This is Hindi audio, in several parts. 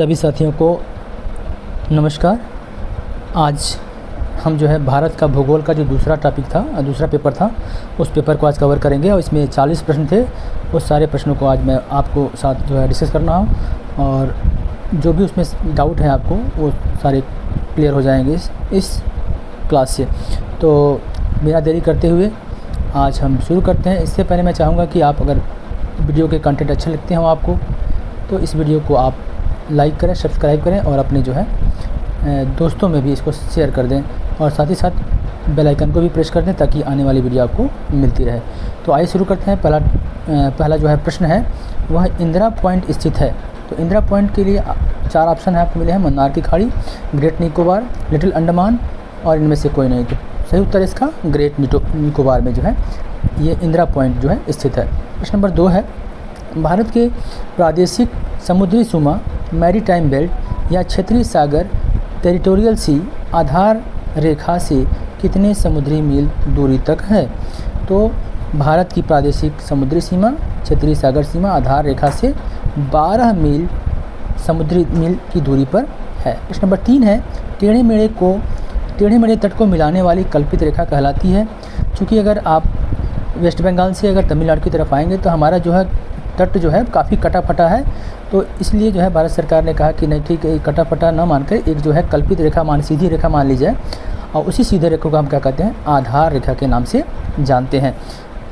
सभी साथियों को नमस्कार। आज हम जो है भारत का भूगोल का जो दूसरा टॉपिक था, दूसरा पेपर था, उस पेपर को आज कवर करेंगे और इसमें 40 प्रश्न थे। उस सारे प्रश्नों को आज मैं आपको साथ जो है डिस्कस करना हूँ और जो भी उसमें डाउट है आपको वो सारे क्लियर हो जाएंगे इस क्लास से। तो बिना देरी करते हुए आज हम शुरू करते हैं। इससे पहले मैं चाहूँगा कि आप अगर वीडियो के कंटेंट अच्छे लगते हो आपको तो इस वीडियो को आप लाइक करें, सब्सक्राइब करें और अपने जो है दोस्तों में भी इसको शेयर कर दें और साथ ही साथ बेल आइकन को भी प्रेस कर दें ताकि आने वाली वीडियो आपको मिलती रहे। तो आइए शुरू करते हैं। पहला जो है प्रश्न है वह इंदिरा पॉइंट स्थित है। तो इंदिरा पॉइंट के लिए 4 ऑप्शन है आपको मिले हैं, मन्नार की खाड़ी, ग्रेट निकोबार, लिटिल अंडमान और इनमें से कोई नहीं। तो सही उत्तर इसका ग्रेट निकोबार में जो है ये इंदिरा पॉइंट जो है स्थित है। प्रश्न नंबर 2 है, भारत के प्रादेशिक समुद्री सीमा मैरीटाइम बेल्ट या क्षेत्रीय सागर टेरिटोरियल सी आधार रेखा से कितने समुद्री मील दूरी तक है? तो भारत की प्रादेशिक समुद्री सीमा क्षेत्रीय सागर सीमा आधार रेखा से 12 मील समुद्री मील की दूरी पर है। प्रश्न नंबर 3 है, टेढ़े मेढ़े तट को मिलाने वाली कल्पित रेखा कहलाती है। चूँकि अगर आप वेस्ट बंगाल से अगर तमिलनाडु की तरफ आएंगे तो हमारा जो है तट जो है काफ़ी कटा फटा है, तो इसलिए जो है भारत सरकार ने कहा कि नहीं ठीक है, कटा फटा ना मानकर एक जो है कल्पित रेखा सीधी रेखा मान ली जाए और उसी सीधे रेखा को हम क्या कहते हैं, आधार रेखा के नाम से जानते हैं।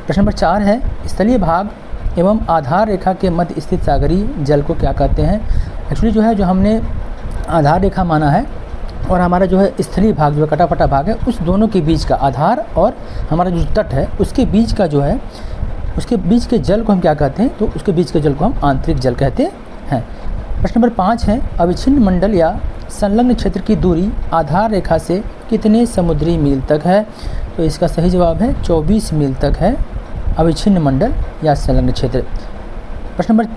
प्रश्न नंबर 4 है, स्थलीय भाग एवं आधार रेखा के मध्य स्थित सागरीय जल को क्या कहते हैं? एक्चुअली जो है जो हमने आधार रेखा माना है और हमारा जो है स्थलीय भाग जो है कटा फटा भाग है, उस दोनों के बीच का आधार और हमारा जो तट है उसके बीच का जो है उसके बीच के जल को हम क्या कहते हैं? तो उसके बीच के जल को हम आंतरिक जल कहते हैं। प्रश्न नंबर 5 है, अविच्छिन्न मंडल या संलग्न क्षेत्र की दूरी आधार रेखा से कितने समुद्री मील तक है? तो इसका सही जवाब है 24 मील तक है अविच्छिन्न मंडल या संलग्न क्षेत्र। प्रश्न नंबर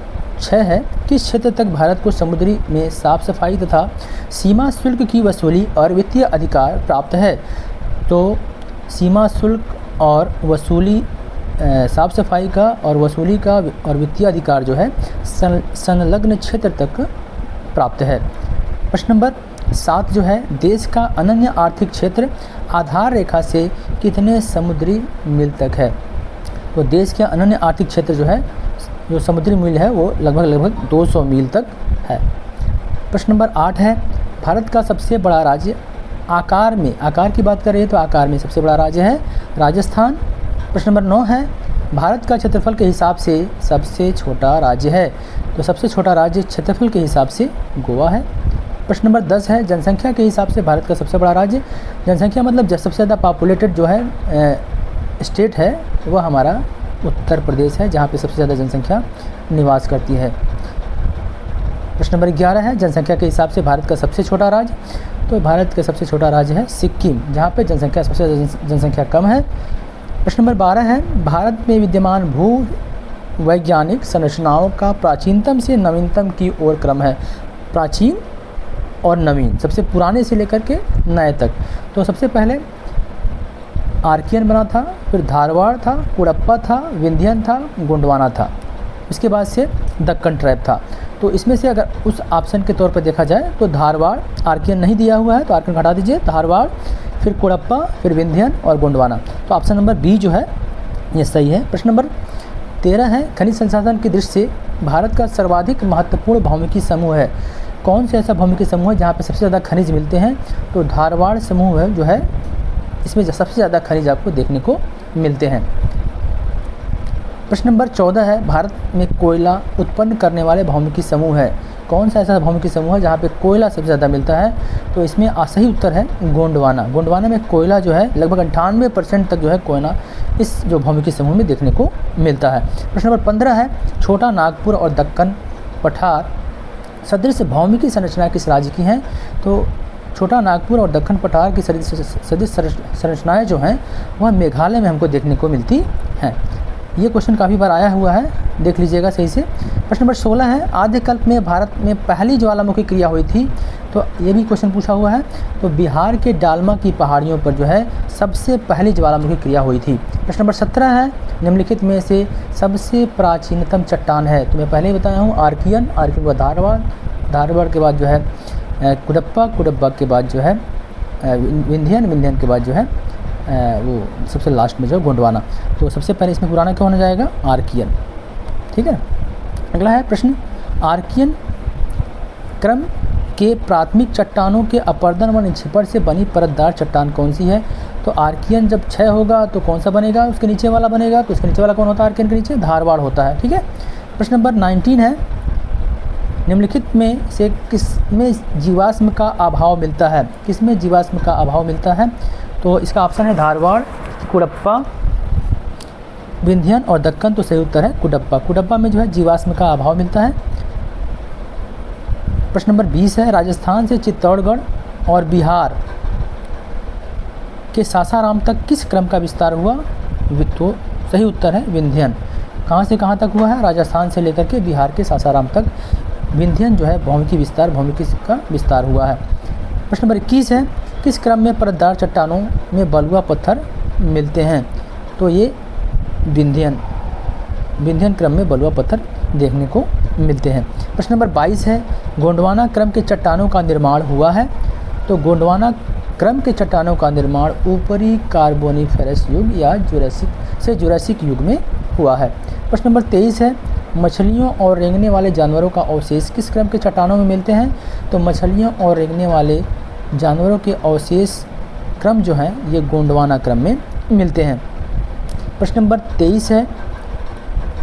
6 है, किस क्षेत्र तक भारत को समुद्री में साफ सफाई तथा सीमा शुल्क की वसूली और वित्तीय अधिकार प्राप्त है? तो सीमा शुल्क और वसूली साफ सफाई का और वसूली का और वित्तीय अधिकार जो है संलग्न क्षेत्र तक प्राप्त है। प्रश्न नंबर 7 जो है, देश का अनन्य आर्थिक क्षेत्र आधार रेखा से कितने समुद्री मील तक है? तो देश का अनन्य आर्थिक क्षेत्र जो है जो समुद्री मील है वो लगभग 200 मील तक है। प्रश्न नंबर 8 है, भारत का सबसे बड़ा राज्य आकार की बात करें तो आकार में सबसे बड़ा राज्य है राजस्थान। प्रश्न नंबर 9 है, भारत का क्षेत्रफल के हिसाब से सबसे छोटा राज्य है? तो सबसे छोटा राज्य क्षेत्रफल के हिसाब से गोवा है। प्रश्न नंबर 10 है, जनसंख्या के हिसाब से भारत का सबसे बड़ा राज्य, जनसंख्या मतलब सबसे ज़्यादा पॉपुलेटेड जो है स्टेट है वह हमारा उत्तर प्रदेश है, जहाँ पे सबसे ज़्यादा जनसंख्या निवास करती है। प्रश्न नंबर 11 है, जनसंख्या के हिसाब से भारत का सबसे छोटा राज्य, तो भारत का सबसे छोटा राज्य है सिक्किम, जहाँ पे जनसंख्या सबसे ज़्यादा जनसंख्या कम है। प्रश्न नंबर 12 है, भारत में विद्यमान भू वैज्ञानिक संरचनाओं का प्राचीनतम से नवीनतम की ओर क्रम है। प्राचीन और नवीन, सबसे पुराने से लेकर के नए तक। तो सबसे पहले आर्कियन बना था, फिर धारवाड़ था, कुड़प्पा था, विंध्यन था, गोंडवाना था, इसके बाद से दक्कन ट्राइब था। तो इसमें से अगर उस ऑप्शन के तौर पर देखा जाए तो धारवाड़, आर्कियन नहीं दिया हुआ है तो आर्कियन हटा दीजिए, धारवाड़, फिर कुड़प्पा, फिर विंध्यन और गोंडवाना। तो ऑप्शन नंबर बी जो है ये सही है। प्रश्न नंबर 13 है, खनिज संसाधन की दृष्टि से भारत का सर्वाधिक महत्वपूर्ण भौमिकी समूह है? कौन सा ऐसा भौमिकी समूह है जहाँ पे सबसे ज़्यादा खनिज मिलते हैं? तो धारवाड़ समूह है जो है, इसमें सबसे ज़्यादा खनिज आपको देखने को मिलते हैं। प्रश्न नंबर 14 है, भारत में कोयला उत्पन्न करने वाले भौमिकी समूह है? कौन सा ऐसा भौमिकी समूह है जहाँ पे कोयला सबसे ज़्यादा मिलता है? तो इसमें सही उत्तर है गोंडवाना। गोंडवाना में कोयला जो है लगभग 98% तक जो है कोयला इस जो भौमिकी समूह में देखने को मिलता है। प्रश्न नंबर 15 है, छोटा नागपुर और दक्कन पठार सदृश भौमिकी संरचना किस राज्य की हैं? तो छोटा नागपुर और दक्कन पठार की सदृश संरचनाएँ जो हैं वह मेघालय में हमको देखने को मिलती हैं। ये क्वेश्चन काफ़ी बार आया हुआ है, देख लीजिएगा सही से। प्रश्न नंबर 16 है, आद्यकल्प में भारत में पहली ज्वालामुखी क्रिया हुई थी? तो ये भी क्वेश्चन पूछा हुआ है। तो बिहार के डालमा की पहाड़ियों पर जो है सबसे पहली ज्वालामुखी क्रिया हुई थी। प्रश्न नंबर 17 है, निम्नलिखित में से सबसे प्राचीनतम चट्टान है? तो मैं पहले ही बताया हूँ आर्कियन व धारवाड़, धारवाड़ के बाद जो है कुडप्पा, कुडप्पा के बाद जो है विंध्यन, विंध्यन के बाद जो है वो सबसे लास्ट में जो गोंडवाना। तो सबसे पहले इसमें पुराना क्या होना जाएगा? आर्कियन। ठीक है। अगला है प्रश्न, आर्कियन क्रम के प्राथमिक चट्टानों के अपर्दन व निक्षेपण से बनी परतदार चट्टान कौन सी है? तो आर्कियन जब 6 होगा तो कौन सा बनेगा? उसके नीचे वाला बनेगा। तो उसके नीचे वाला कौन होता है? आर्कियन के नीचे धारवाड़ होता है। ठीक है। प्रश्न नंबर 19 है, निम्नलिखित में से किसमें जीवाश्म का अभाव मिलता है? किसमें जीवाश्म का अभाव मिलता है? तो इसका ऑप्शन है धारवाड़, कुडप्पा, विंध्यन और दक्कन। तो सही उत्तर है कुडप्पा। कुडप्पा में जो है जीवाश्म का अभाव मिलता है। प्रश्न नंबर 20 है, राजस्थान से चित्तौड़गढ़ और बिहार के सासाराम तक किस क्रम का विस्तार हुआ? तो सही उत्तर है विंध्यन। कहाँ से कहाँ तक हुआ है? राजस्थान से लेकर के बिहार के सासाराम तक विंध्यन जो है भौमिकी का विस्तार हुआ है। प्रश्न नंबर 21 है, किस क्रम में परतदार चट्टानों में बलुआ पत्थर मिलते हैं? तो ये विंध्यन क्रम में बलुआ पत्थर देखने को मिलते हैं। प्रश्न नंबर 22 है, गोंडवाना क्रम के चट्टानों का निर्माण हुआ है? तो गोंडवाना क्रम के चट्टानों का निर्माण ऊपरी कार्बोनिफेरस युग या जुरासिक युग में हुआ है। प्रश्न नंबर 23 है, मछलियों और रेंगने वाले जानवरों का अवशेष किस क्रम के चट्टानों में मिलते हैं? तो मछलियों और रेंगने वाले जानवरों के अवशेष क्रम जो हैं ये गोंडवाना क्रम में मिलते हैं। प्रश्न नंबर 23 है।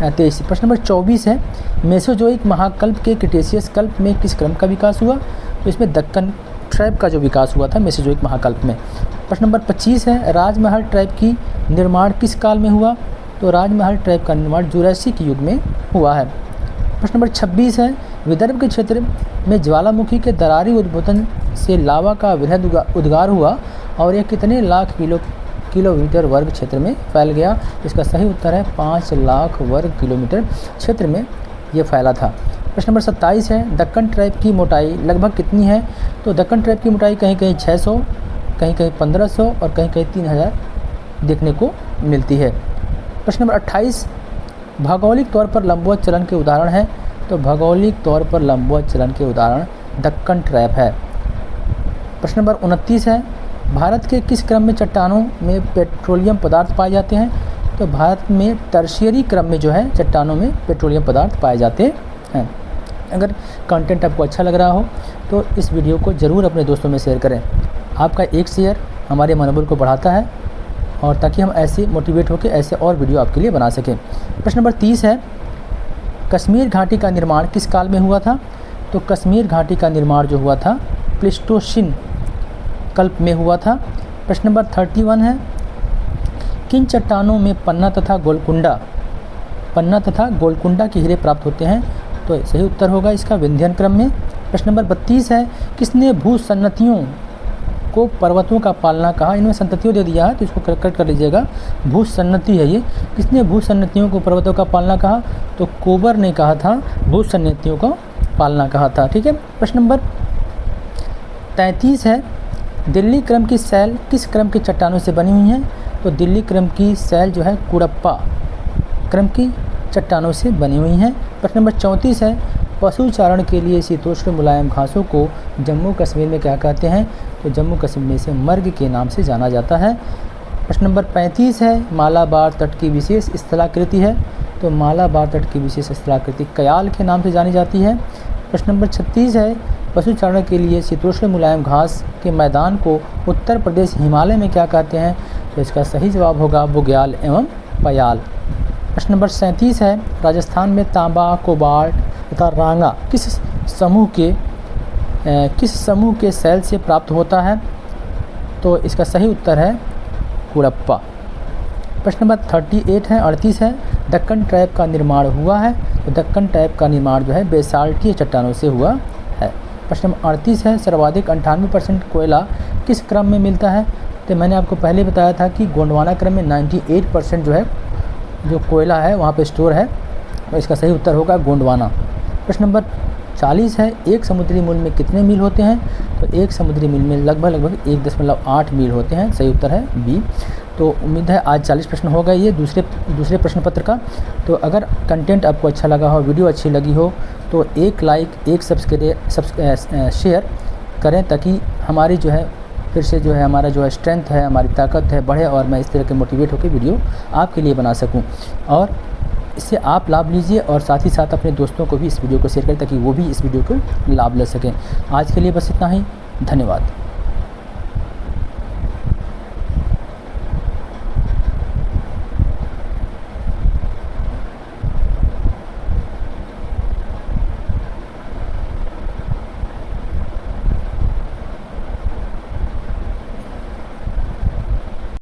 प्रश्न नंबर 24 है, मेसोजोइक महाकल्प के क्रिटेशियस कल्प में किस क्रम का विकास हुआ? तो इसमें दक्कन ट्रैप का जो विकास हुआ था मेसोजोइक महाकल्प में। प्रश्न नंबर 25 है, राजमहल ट्रैप की निर्माण किस काल में हुआ? तो राजमहल ट्रैप का निर्माण जुरासिक युग में हुआ है। प्रश्न नंबर 26 है, विदर्भ के क्षेत्र में ज्वालामुखी के दरारी उद्बोधन से लावा का वृहद उद्गार हुआ और यह कितने लाख किलोमीटर वर्ग क्षेत्र में फैल गया? इसका सही उत्तर है 5 लाख वर्ग किलोमीटर क्षेत्र में ये फैला था। प्रश्न नंबर 27 है, दक्कन ट्रैप की मोटाई लगभग कितनी है? तो दक्कन ट्रैप की मोटाई कहीं कहीं 600, कहीं कहीं 1500 और कहीं कहीं 3000 देखने को मिलती है। प्रश्न नंबर 28, भौगोलिक तौर पर लंबवत चलन के उदाहरण है? तो भौगोलिक तौर पर लंबवत चलन के उदाहरण दक्कन ट्रैप है। प्रश्न नंबर 29 है, भारत के किस क्रम में चट्टानों में पेट्रोलियम पदार्थ पाए जाते हैं? तो भारत में टर्शियरी क्रम में जो है चट्टानों में पेट्रोलियम पदार्थ पाए जाते हैं। अगर कंटेंट आपको अच्छा लग रहा हो तो इस वीडियो को ज़रूर अपने दोस्तों में शेयर करें। आपका एक शेयर हमारे मनोबल को बढ़ाता है और ताकि हम ऐसे मोटिवेट होकर ऐसे और वीडियो आपके लिए बना सकें। प्रश्न नंबर 30 है, कश्मीर घाटी का निर्माण किस काल में हुआ था? तो कश्मीर घाटी का निर्माण जो हुआ था प्लीस्टोसीन कल्प में हुआ था। प्रश्न नंबर 31 है, किन चट्टानों में पन्ना तथा गोलकुंडा के हीरे प्राप्त होते हैं? तो सही उत्तर होगा इसका विंध्यन क्रम में। प्रश्न नंबर 32 है, किसने भूसन्नतियों को पर्वतों का पालना कहा? इनमें संततियों दे दिया है तो इसको कट कर लीजिएगा, भूसन्नति है ये। किसने भूसन्नतियों को पर्वतों का पालना कहा? तो कोबर ने कहा था, भूसन्नतियों को पालना कहा था। ठीक है। प्रश्न नंबर 33 है, दिल्ली क्रम की सैल किस क्रम के चट्टानों से बनी हुई है? तो दिल्ली क्रम की सैल जो है कुडप्पा क्रम की चट्टानों से बनी हुई हैं। प्रश्न नंबर 34 है, पशु चारण के लिए शीतोष्ण मुलायम घासों को जम्मू कश्मीर में क्या कहते हैं? तो जम्मू कश्मीर में से मर्ग के नाम से जाना जाता है। प्रश्न नंबर 35 है, मालाबार तट की विशेष स्थलाकृति है? तो मालाबार तट की विशेष स्थलाकृति कयाल के नाम से जानी जाती है। प्रश्न नंबर 36 है, पशु चारण के लिए शीतोष्ण मुलायम घास के मैदान को उत्तर प्रदेश हिमालय में क्या कहते हैं? तो इसका सही जवाब होगा बुग्याल एवं पयाल। प्रश्न नंबर 37 है, राजस्थान में तांबा, कोबाल्ट तथा रांगा किस समूह के सेल से प्राप्त होता है? तो इसका सही उत्तर है कुडप्पा। प्रश्न नंबर 38 है, दक्कन ट्रैप का निर्माण हुआ है? तो दक्कन ट्रैप का निर्माण जो है बेसाल्टीय चट्टानों से हुआ है। प्रश्न नंबर 38 है, सर्वाधिक 98% कोयला किस क्रम में मिलता है? तो मैंने आपको पहले बताया था कि गोंडवाना क्रम में 98% जो है जो कोयला है वहाँ पे स्टोर है, तो इसका सही उत्तर होगा गोंडवाना। प्रश्न नंबर 40 है, एक समुद्री मील में कितने मील होते हैं? तो एक समुद्री मील में लगभग 1.8 मील होते हैं, सही उत्तर है बी। तो उम्मीद है आज 40 प्रश्न हो गए ये दूसरे प्रश्न पत्र का। तो अगर कंटेंट आपको अच्छा लगा हो, वीडियो अच्छी लगी हो, तो एक लाइक, एक शेयर करें, ताकि हमारी जो है फिर से जो है हमारा जो है स्ट्रेंथ है, हमारी ताकत है बढ़े, और मैं इस तरह के मोटिवेट होकर वीडियो आपके लिए बना सकूं। और इससे आप लाभ लीजिए और साथ ही साथ अपने दोस्तों को भी इस वीडियो को शेयर करें, ताकि वो भी इस वीडियो को लाभ ले सकें। आज के लिए बस इतना ही, धन्यवाद।